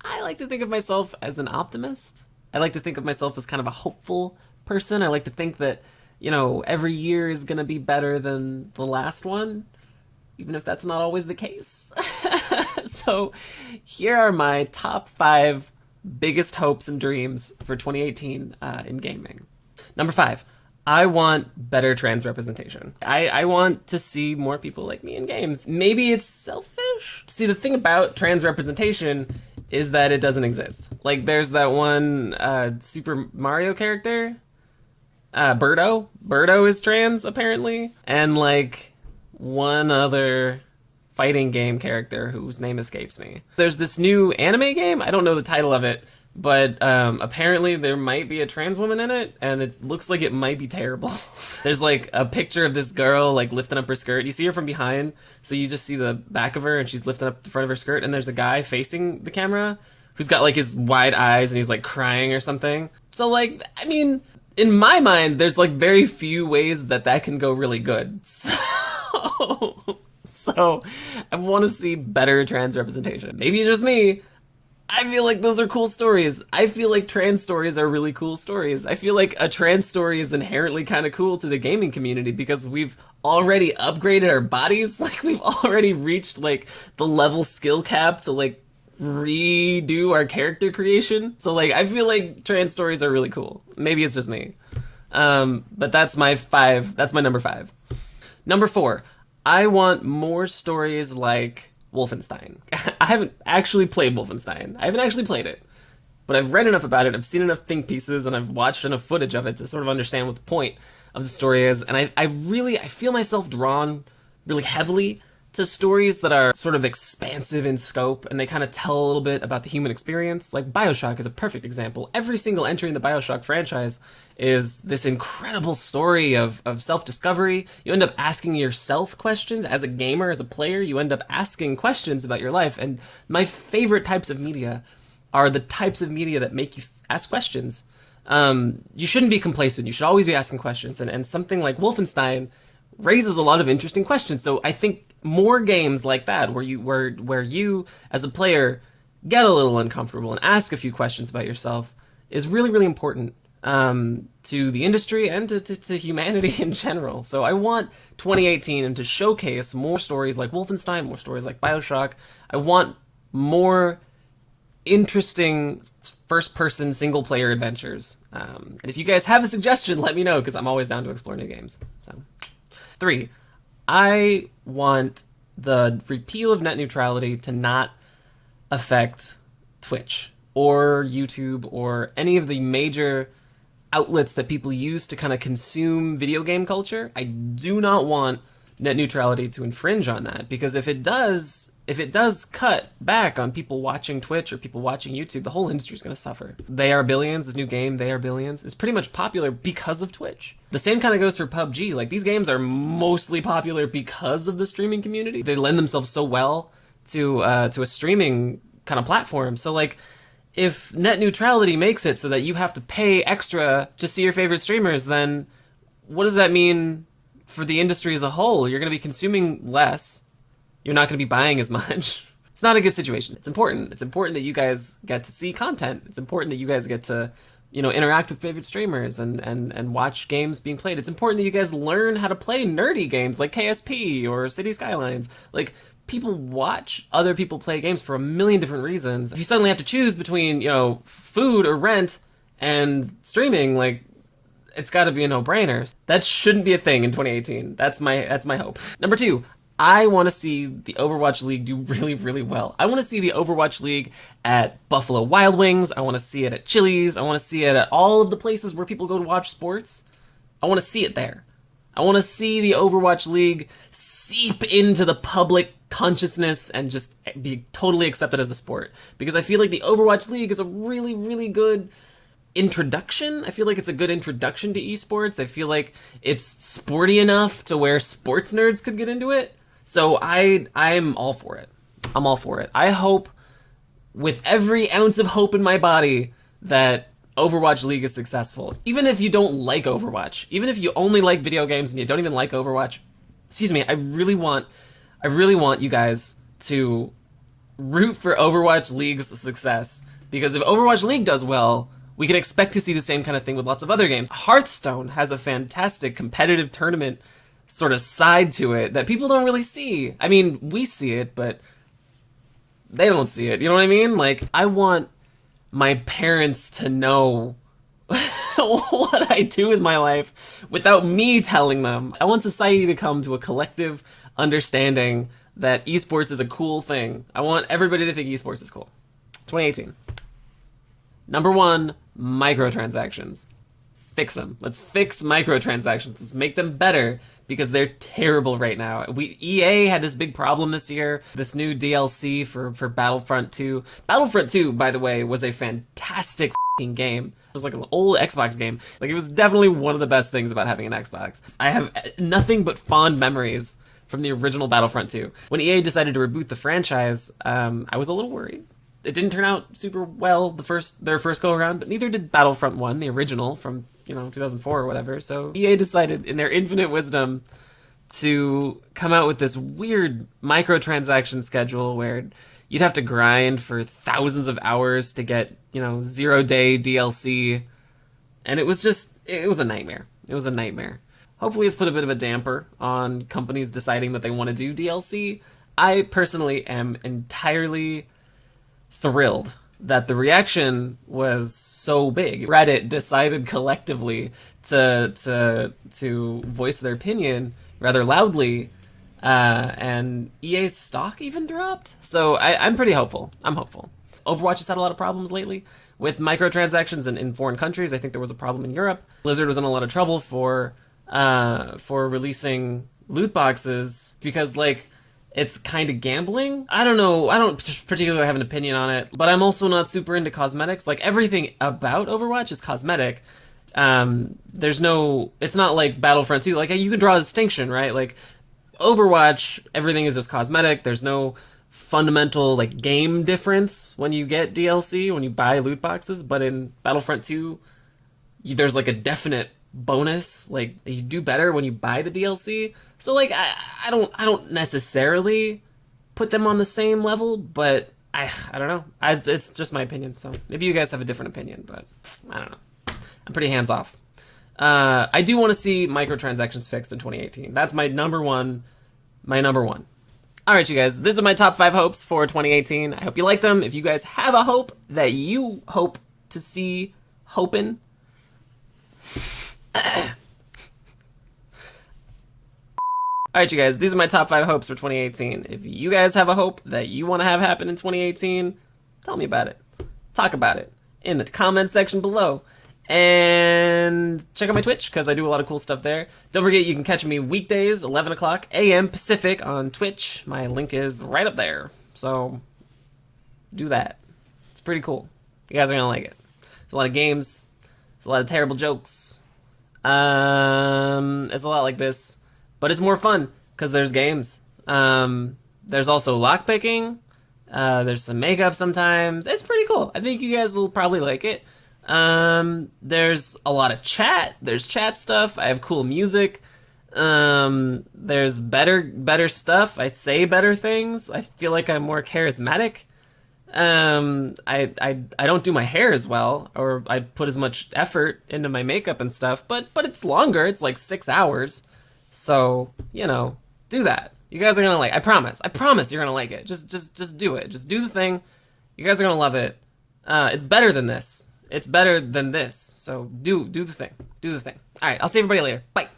I like to think of myself as an optimist. I like to think of myself as kind of a hopeful person. I like to think that, every year is going to be better than the last one, even if that's not always the case. So, here are my top 5 biggest hopes and dreams for 2018 in gaming. Number 5, I want better trans representation. I want to see more people like me in games. Maybe it's selfish. See, the thing about trans representation is that it doesn't exist. Like, there's that one Super Mario character, Birdo. Birdo is trans, apparently. And, like, one other fighting game character whose name escapes me. There's this new anime game. I don't know the title of it, but apparently there might be a trans woman in it, and it looks like it might be terrible. There's like a picture of this girl like lifting up her skirt. You see her from behind, so you just see the back of her, and she's lifting up the front of her skirt, and there's a guy facing the camera who's got like his wide eyes, and he's like crying or something. So like, I mean, in my mind, there's like very few ways that can go really good. So I want to see better trans representation. Maybe it's just me. I feel like those are cool stories. I feel like trans stories are really cool stories. I feel like a trans story is inherently kind of cool to the gaming community because we've already upgraded our bodies. Like, we've already reached like the level skill cap to like redo our character creation. So like, I feel like trans stories are really cool. Maybe it's just me. But that's my number 5. Number 4, I want more stories like Wolfenstein. I haven't actually played Wolfenstein. I haven't actually played it. But I've read enough about it, I've seen enough think pieces, and I've watched enough footage of it to sort of understand what the point of the story is. And I feel myself drawn really heavily to stories that are sort of expansive in scope, and they kind of tell a little bit about the human experience. Like BioShock is a perfect example. Every single entry in the BioShock franchise is this incredible story of self-discovery. You end up asking yourself questions as a gamer, as a player. You end up asking questions about your life. And my favorite types of media are the types of media that make you ask questions. You shouldn't be complacent. You should always be asking questions. And something like Wolfenstein raises a lot of interesting questions. So I think more games like that, where you as a player get a little uncomfortable and ask a few questions about yourself, is really, really important to the industry and to humanity in general. So I want 2018 to showcase more stories like Wolfenstein, more stories like BioShock. I want more interesting first-person single-player adventures. And if you guys have a suggestion, let me know, because I'm always down to explore new games. So, 3, I want the repeal of net neutrality to not affect Twitch or YouTube or any of the major outlets that people use to kind of consume video game culture. I do not want net neutrality to infringe on that, because if it does cut back on people watching Twitch or people watching YouTube, the whole industry is going to suffer. They Are Billions, this new game, They Are Billions, is pretty much popular because of Twitch. The same kind of goes for PUBG. Like, these games are mostly popular because of the streaming community. They lend themselves so well to a streaming kind of platform. So, like, if net neutrality makes it so that you have to pay extra to see your favorite streamers, then what does that mean for the industry as a whole? You're going to be consuming less. You're not going to be buying as much. It's not a good situation. It's important. It's important that you guys get to see content. It's important that you guys get to, interact with favorite streamers and watch games being played. It's important that you guys learn how to play nerdy games like KSP or City Skylines. Like, people watch other people play games for a million different reasons. If you suddenly have to choose between, food or rent and streaming, like, it's got to be a no-brainer. That shouldn't be a thing in 2018. That's my hope. Number 2, I want to see the Overwatch League do really, really well. I want to see the Overwatch League at Buffalo Wild Wings. I want to see it at Chili's. I want to see it at all of the places where people go to watch sports. I want to see it there. I want to see the Overwatch League seep into the public consciousness and just be totally accepted as a sport. Because I feel like the Overwatch League is a really, really good introduction. I feel like it's a good introduction to esports. I feel like it's sporty enough to where sports nerds could get into it. So I'm all for it. I'm all for it. I hope with every ounce of hope in my body that Overwatch League is successful. Even if you don't like Overwatch, even if you only like video games and you don't even like Overwatch, excuse me, I really want you guys to root for Overwatch League's success, because if Overwatch League does well, we can expect to see the same kind of thing with lots of other games. Hearthstone has a fantastic competitive tournament sort of side to it that people don't really see. I mean, we see it, but they don't see it. You know what I mean? Like, I want my parents to know what I do with my life without me telling them. I want society to come to a collective understanding that esports is a cool thing. I want everybody to think esports is cool. 2018. Number 1, microtransactions. Fix them. Let's fix microtransactions. Let's make them better, because they're terrible right now. EA had this big problem this year, this new DLC for Battlefront 2. Battlefront 2, by the way, was a fantastic f***ing game. It was like an old Xbox game. Like, it was definitely one of the best things about having an Xbox. I have nothing but fond memories from the original Battlefront 2. When EA decided to reboot the franchise, I was a little worried. It didn't turn out super well their first go around, but neither did Battlefront 1, the original from 2004 or whatever. So EA decided, in their infinite wisdom, to come out with this weird microtransaction schedule where you'd have to grind for thousands of hours to get 0-day DLC, and it was a nightmare. It was a nightmare. Hopefully it's put a bit of a damper on companies deciding that they want to do DLC. I personally am entirely thrilled that the reaction was so big. Reddit decided collectively to voice their opinion rather loudly, and EA's stock even dropped. So I'm pretty hopeful. I'm hopeful. Overwatch has had a lot of problems lately with microtransactions in foreign countries. I think there was a problem in Europe. Blizzard was in a lot of trouble for releasing loot boxes because, like, it's kind of gambling. I don't know. I don't particularly have an opinion on it, but I'm also not super into cosmetics. Like, everything about Overwatch is cosmetic. It's not like Battlefront 2. Like, you can draw a distinction, right? Like, Overwatch, everything is just cosmetic. There's no fundamental, like, game difference when you get DLC, when you buy loot boxes. But in Battlefront 2, there's, like, a definite bonus. Like, you do better when you buy the DLC. So, like, I don't necessarily put them on the same level, but I don't know. It's just my opinion. So maybe you guys have a different opinion, but I don't know. I'm pretty hands off. I do want to see microtransactions fixed in 2018. That's my number one. All right, you guys. These are my top 5 hopes for 2018. I hope you liked them. If you guys have a hope that you hope to see hoping, alright, you guys, these are my top 5 hopes for 2018. If you guys have a hope that you want to have happen in 2018, tell me about it. Talk about it in the comments section below. And check out my Twitch, because I do a lot of cool stuff there. Don't forget, you can catch me weekdays, 11 o'clock a.m. Pacific on Twitch. My link is right up there. So, do that. It's pretty cool. You guys are going to like it. There's a lot of games. There's a lot of terrible jokes. It's a lot like this. But it's more fun, because there's games. There's also lockpicking. There's some makeup sometimes. It's pretty cool. I think you guys will probably like it. There's a lot of chat. There's chat stuff. I have cool music. There's better stuff. I say better things. I feel like I'm more charismatic. I don't do my hair as well, or I put as much effort into my makeup and stuff, but it's longer. It's like 6 hours. So, do that. You guys are gonna like it. I promise you're gonna like it. Just do it. Just do the thing. You guys are gonna love it. It's better than this. It's better than this. So do the thing. Do the thing. All right, I'll see everybody later. Bye.